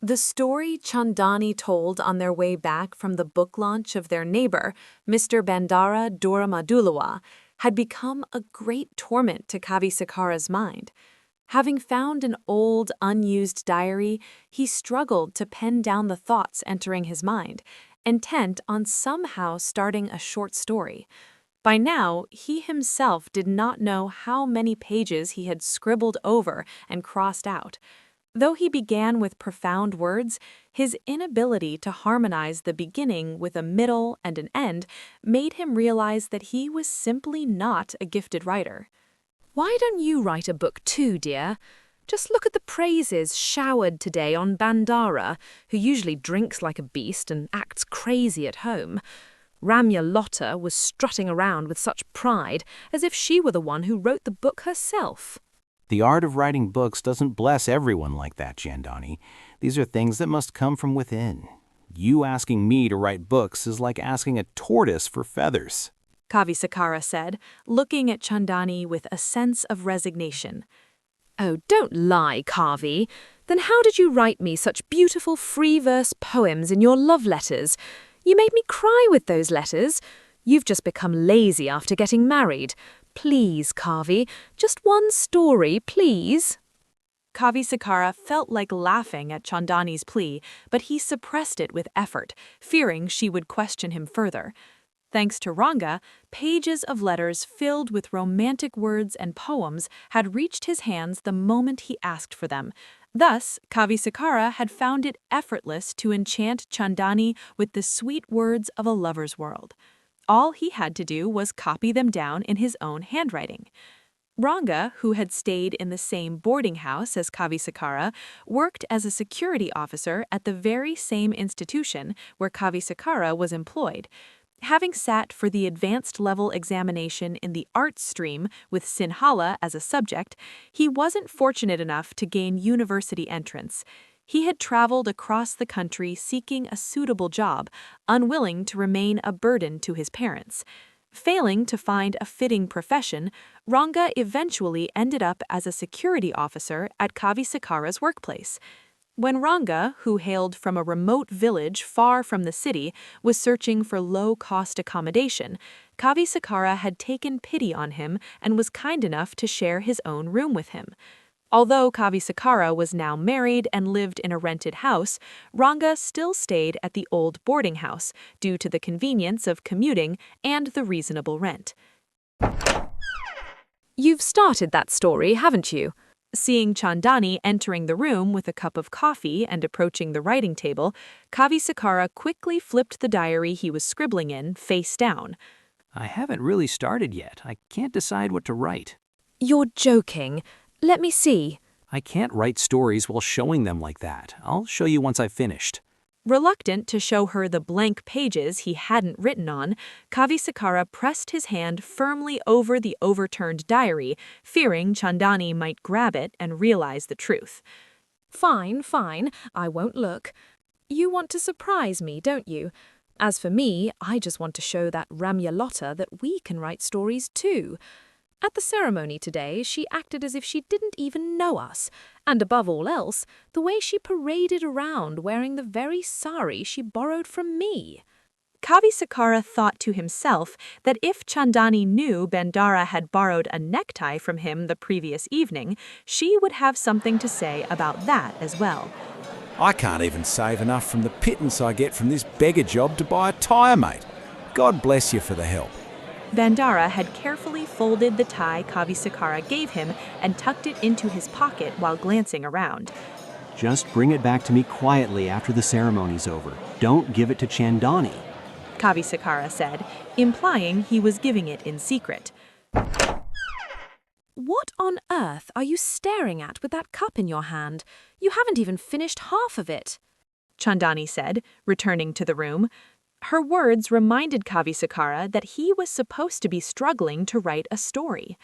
The story Chandani told on their way back from the book launch of their neighbor, Mr. Bandara Duramadulawa, had become a great torment to Kavi Sakara's mind. Having found an old, unused diary, he struggled to pen down the thoughts entering his mind, intent on somehow starting a short story. By now, he himself did not know how many pages he had scribbled over and crossed out. Though he began with profound words, his inability to harmonize the beginning with a middle and an end made him realize that he was simply not a gifted writer. Why don't you write a book too, dear? Just look at the praises showered today on Bandara, who usually drinks like a beast and acts crazy at home. Ramya Lotta was strutting around with such pride, as if she were the one who wrote the book herself. The art of writing books doesn't bless everyone like that, Chandani. These are things that must come from within. You asking me to write books is like asking a tortoise for feathers, Kavi Sakara said, looking at Chandani with a sense of resignation. Oh, don't lie, Kavi. Then how did you write me such beautiful free-verse poems in your love letters? You made me cry with those letters. You've just become lazy after getting married. Please, Kavi, just one story, please. Kavi Sakara felt like laughing at Chandani's plea, but he suppressed it with effort, fearing she would question him further. Thanks to Ranga, pages of letters filled with romantic words and poems had reached his hands the moment he asked for them. Thus, Kavi Sakara had found it effortless to enchant Chandani with the sweet words of a lover's world. All he had to do was copy them down in his own handwriting. Ranga, who had stayed in the same boarding house as Kavi Sakara, worked as a security officer at the very same institution where Kavi Sakara was employed. Having sat for the advanced level examination in the arts stream with Sinhala as a subject, he wasn't fortunate enough to gain university entrance. He had traveled across the country seeking a suitable job, unwilling to remain a burden to his parents. Failing to find a fitting profession, Ranga eventually ended up as a security officer at Kavi Sakara's workplace. When Ranga, who hailed from a remote village far from the city, was searching for low-cost accommodation, Kavi Sakara had taken pity on him and was kind enough to share his own room with him. Although Kavi Sakara was now married and lived in a rented house, Ranga still stayed at the old boarding house due to the convenience of commuting and the reasonable rent. You've started that story, haven't you? Seeing Chandani entering the room with a cup of coffee and approaching the writing table, Kavi Sakara quickly flipped the diary he was scribbling in face down. I haven't really started yet. I can't decide what to write. You're joking. Let me see. I can't write stories while showing them like that. I'll show you once I've finished. Reluctant to show her the blank pages he hadn't written on, Kavi Sakara pressed his hand firmly over the overturned diary, fearing Chandani might grab it and realize the truth. Fine, I won't look. You want to surprise me, don't you? As for me, I just want to show that Ramya Lotta that we can write stories too. At the ceremony today, she acted as if she didn't even know us, and above all else, the way she paraded around wearing the very sari she borrowed from me. Kavi Sakara thought to himself that if Chandani knew Bandara had borrowed a necktie from him the previous evening, she would have something to say about that as well. I can't even save enough from the pittance I get from this beggar job to buy a tyre, mate. God bless you for the help. Bandara had carefully folded the tie Kavi Sakara gave him and tucked it into his pocket while glancing around. Just bring it back to me quietly after the ceremony's over. Don't give it to Chandani, Kavi Sakara said, implying he was giving it in secret. What on earth are you staring at with that cup in your hand? You haven't even finished half of it, Chandani said, returning to the room. Her words reminded Kavi Sakara that he was supposed to be struggling to write a story.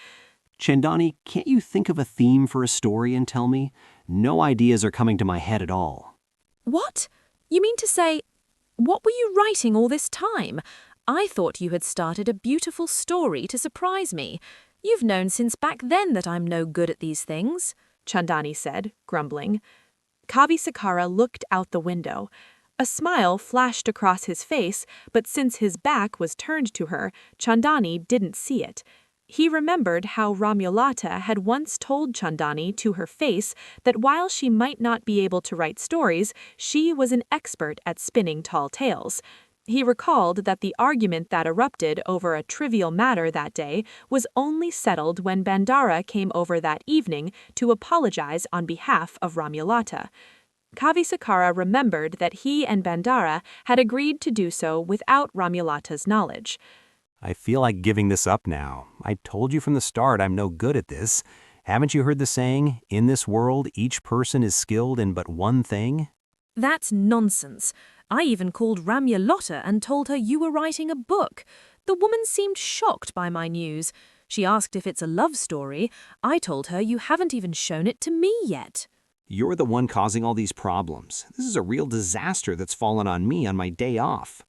Chandani, can't you think of a theme for a story and tell me? No ideas are coming to my head at all. What? You mean to say, what were you writing all this time? I thought you had started a beautiful story to surprise me. You've known since back then that I'm no good at these things, Chandani said, grumbling. Kavisakara looked out the window. A smile flashed across his face, but since his back was turned to her, Chandani didn't see it. He remembered how Ramulata had once told Chandani to her face that while she might not be able to write stories, she was an expert at spinning tall tales. He recalled that the argument that erupted over a trivial matter that day was only settled when Bandara came over that evening to apologize on behalf of Ramulata. Kavisakara remembered that he and Bandara had agreed to do so without Ramulata's knowledge. I feel like giving this up now. I told you from the start I'm no good at this. Haven't you heard the saying, in this world, each person is skilled in but one thing? That's nonsense. I even called Ramya and told her you were writing a book. The woman seemed shocked by my news. She asked if it's a love story. I told her you haven't even shown it to me yet. You're the one causing all these problems. This is a real disaster that's fallen on me on my day off.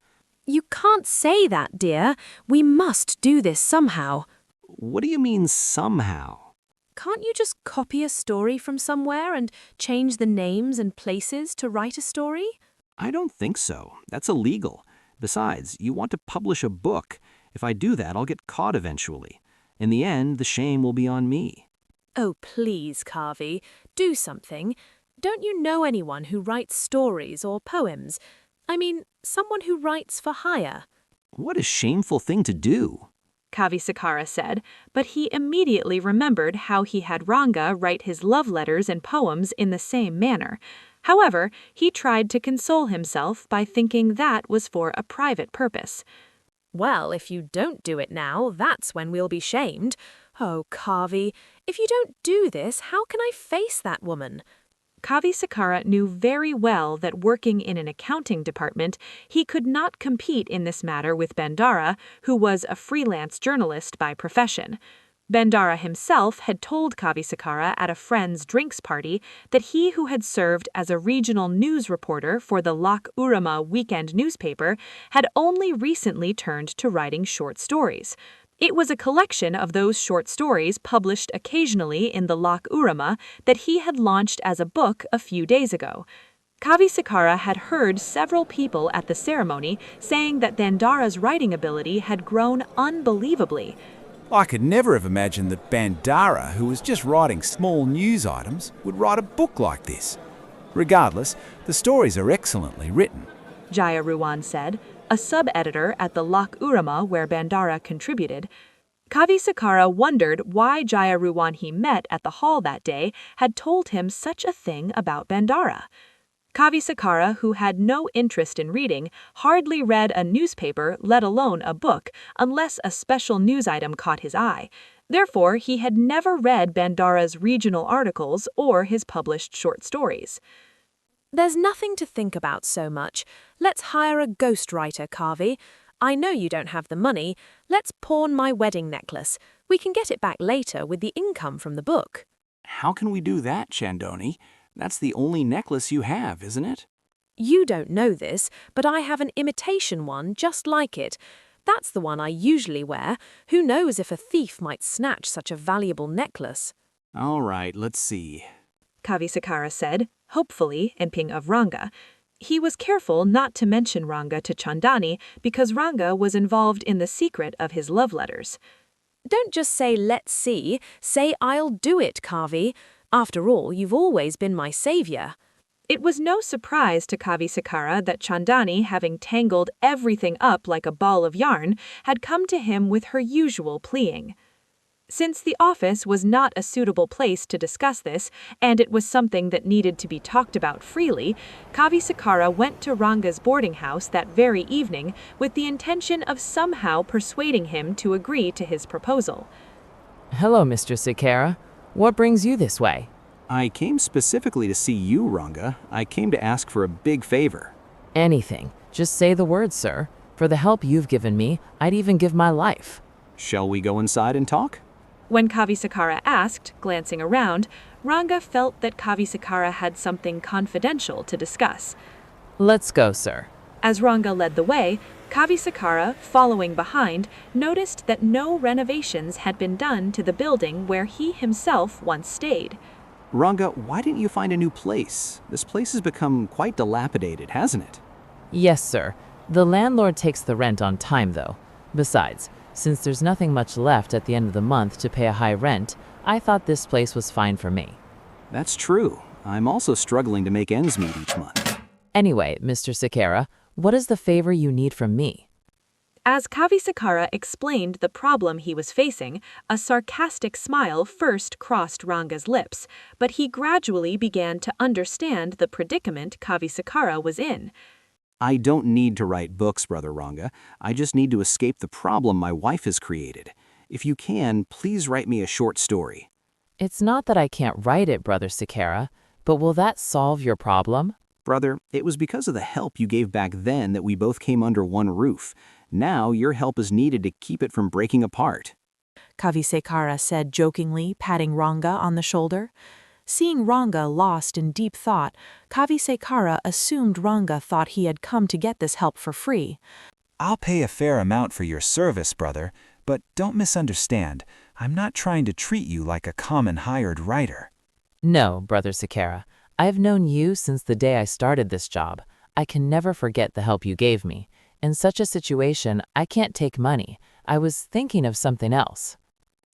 You can't say that, dear. We must do this somehow. What do you mean, somehow? Can't you just copy a story from somewhere and change the names and places to write a story? I don't think so. That's illegal. Besides, you want to publish a book. If I do that, I'll get caught eventually. In the end, the shame will be on me. Oh, please, Kavi, do something. Don't you know anyone who writes stories or poems? I mean, someone who writes for hire. What a shameful thing to do, Kavisakara said, but he immediately remembered how he had Ranga write his love letters and poems in the same manner. However, he tried to console himself by thinking that was for a private purpose. Well, if you don't do it now, that's when we'll be shamed. Oh, Kavi, if you don't do this, how can I face that woman? Kavisakara knew very well that working in an accounting department, he could not compete in this matter with Bandara, who was a freelance journalist by profession. Bandara himself had told Kavisakara at a friend's drinks party that he who had served as a regional news reporter for the Lak Urama weekend newspaper had only recently turned to writing short stories. It was a collection of those short stories published occasionally in the Lak Urama that he had launched as a book a few days ago. Kavisakara had heard several people at the ceremony saying that Bandara's writing ability had grown unbelievably. I could never have imagined that Bandara, who was just writing small news items, would write a book like this. Regardless, the stories are excellently written, Jaya Ruwan said, a sub-editor at the Lak Urama where Bandara contributed. Kavisakara wondered why Jaya Ruwan he met at the hall that day had told him such a thing about Bandara. Kavisakara, who had no interest in reading, hardly read a newspaper, let alone a book, unless a special news item caught his eye. Therefore, he had never read Bandara's regional articles or his published short stories. There's nothing to think about so much. Let's hire a ghostwriter, Kavi. I know you don't have the money. Let's pawn my wedding necklace. We can get it back later with the income from the book. How can we do that, Chandoni? That's the only necklace you have, isn't it? You don't know this, but I have an imitation one just like it. That's the one I usually wear. Who knows if a thief might snatch such a valuable necklace? All right, let's see. Kavisakara said, hopefully thinking of Ranga. He was careful not to mention Ranga to Chandani because Ranga was involved in the secret of his love letters. Don't just say, let's see. Say, I'll do it, Kavi. After all, you've always been my savior. It was no surprise to Kavisakara that Chandani, having tangled everything up like a ball of yarn, had come to him with her usual pleading. Since the office was not a suitable place to discuss this, and it was something that needed to be talked about freely, Kavisakara went to Ranga's boarding house that very evening with the intention of somehow persuading him to agree to his proposal. Hello, Mr. Sakara. What brings you this way? I came specifically to see you, Ranga. I came to ask for a big favor. Anything. Just say the word, sir. For the help you've given me, I'd even give my life. Shall we go inside and talk? When Kavisakara asked, glancing around, Ranga felt that Kavisakara had something confidential to discuss. Let's go, sir. As Ranga led the way, Kavisakara, following behind, noticed that no renovations had been done to the building where he himself once stayed. Ranga, why didn't you find a new place? This place has become quite dilapidated, hasn't it? Yes, sir. The landlord takes the rent on time, though. Besides, since there's nothing much left at the end of the month to pay a high rent, I thought this place was fine for me. That's true. I'm also struggling to make ends meet each month. Anyway, Mr. Sakara, what is the favor you need from me? As Kavisekara explained the problem he was facing, a sarcastic smile first crossed Ranga's lips, but he gradually began to understand the predicament Kavisekara was in. I don't need to write books, Brother Ranga. I just need to escape the problem my wife has created. If you can, please write me a short story. It's not that I can't write it, Brother Sakara, but will that solve your problem? Brother, it was because of the help you gave back then that we both came under one roof. Now your help is needed to keep it from breaking apart. Kavisekara said jokingly, patting Ranga on the shoulder. Seeing Ranga lost in deep thought, Kavisekara assumed Ranga thought he had come to get this help for free. I'll pay a fair amount for your service, brother, but don't misunderstand. I'm not trying to treat you like a common hired writer. No, Brother Sakara. I've known you since the day I started this job. I can never forget the help you gave me. In such a situation, I can't take money. I was thinking of something else.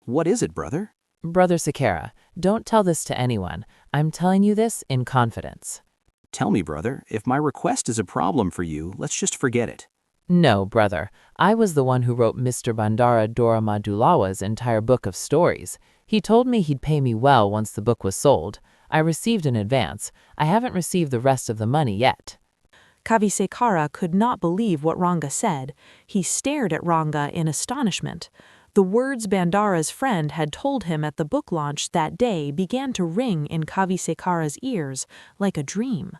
What is it, brother? Brother Sakara, don't tell this to anyone. I'm telling you this in confidence. Tell me, brother, if my request is a problem for you, let's just forget it. No, brother. I was the one who wrote Mr. Bandara Dora entire book of stories. He told me he'd pay me well once the book was sold. I received an advance. I haven't received the rest of the money yet. Kavisekara could not believe what Ranga said. He stared at Ranga in astonishment. The words Bandara's friend had told him at the book launch that day began to ring in Kavisekara's ears like a dream.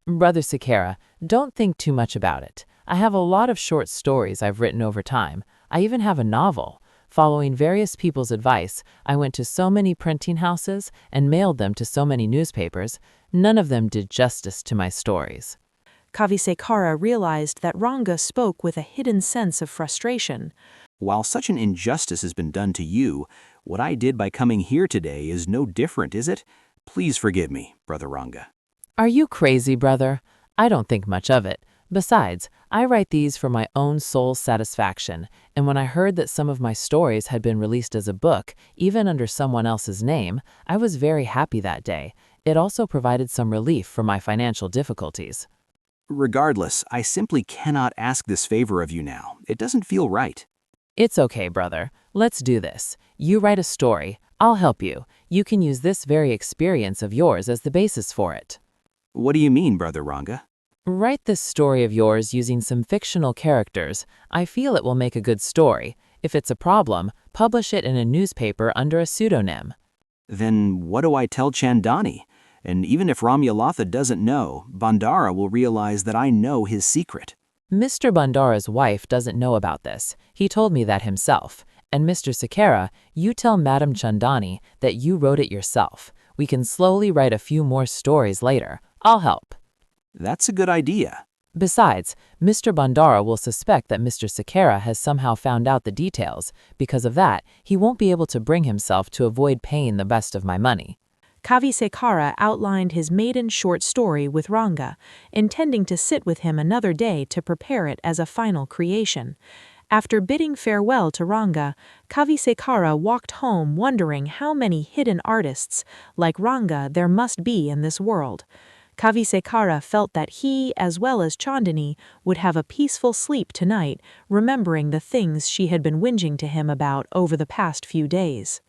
Brother Sakara, don't think too much about it. I have a lot of short stories I've written over time. I even have a novel. Following various people's advice, I went to so many printing houses and mailed them to so many newspapers. None of them did justice to my stories. Kavisekara realized that Ranga spoke with a hidden sense of frustration. While such an injustice has been done to you, what I did by coming here today is no different, is it? Please forgive me, Brother Ranga. Are you crazy, brother? I don't think much of it. Besides, I write these for my own soul's satisfaction, and when I heard that some of my stories had been released as a book, even under someone else's name, I was very happy that day. It also provided some relief for my financial difficulties. Regardless, I simply cannot ask this favor of you now. It doesn't feel right. It's okay, brother. Let's do this. You write a story. I'll help you. You can use this very experience of yours as the basis for it. What do you mean, Brother Ranga? Write this story of yours using some fictional characters. I feel it will make a good story. If it's a problem, publish it in a newspaper under a pseudonym. Then what do I tell Chandani? And even if Ramyalatha doesn't know, Bandara will realize that I know his secret. Mr. Bandara's wife doesn't know about this. He told me that himself. And Mr. Sakara, you tell Madam Chandani that you wrote it yourself. We can slowly write a few more stories later. I'll help. That's a good idea. Besides, Mr. Bandara will suspect that Mr. Sakara has somehow found out the details. Because of that, he won't be able to bring himself to avoid paying the best of my money. Kavisekara outlined his maiden short story with Ranga, intending to sit with him another day to prepare it as a final creation. After bidding farewell to Ranga, Kavisekara walked home wondering how many hidden artists like Ranga there must be in this world. Kavisekara felt that he, as well as Chandani, would have a peaceful sleep tonight, remembering the things she had been whinging to him about over the past few days.